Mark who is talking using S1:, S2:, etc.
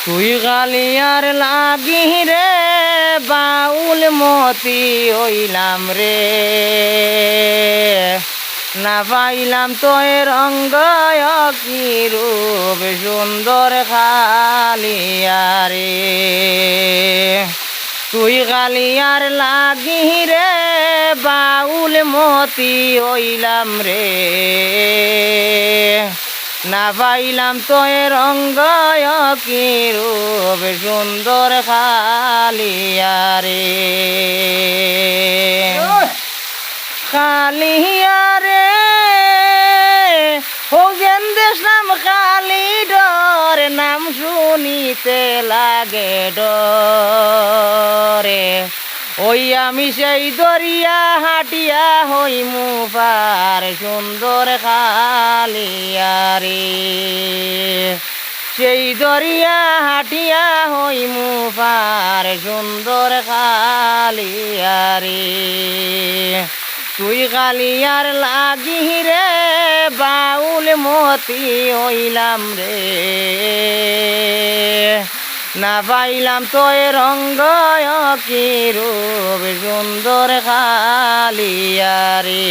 S1: তুই গালিয়ার লাগি রে বাউল মতি হইলাম রে, না পাইলাম তোর রঙ্গ কি রূপ সুন্দর খালিয়ারে। তুই গালিয়ার লাগি রে বাউল মতি হইলাম রে, না পাইলাম তোর রঙ্গ কি রূপ সুন্দর খালিয়ারে। খালিয়ারে হোগেন দেশ নাম খালি ডর, নাম শুনিতে লাগে ডরে। ওই আমি সেই দরিয়া হাটিয়া হইমু পার সুন্দর খালিয়ারে, সেই দরিয়া হাটিয়া হইমু পার সুন্দর খালিয়ারে। তুই কালিয়ার লাগি রে বাউল মতি হইলাম রে, না পাইলাম তোর রঙ্গ কি রূপ সুন্দর খালিয়ারে।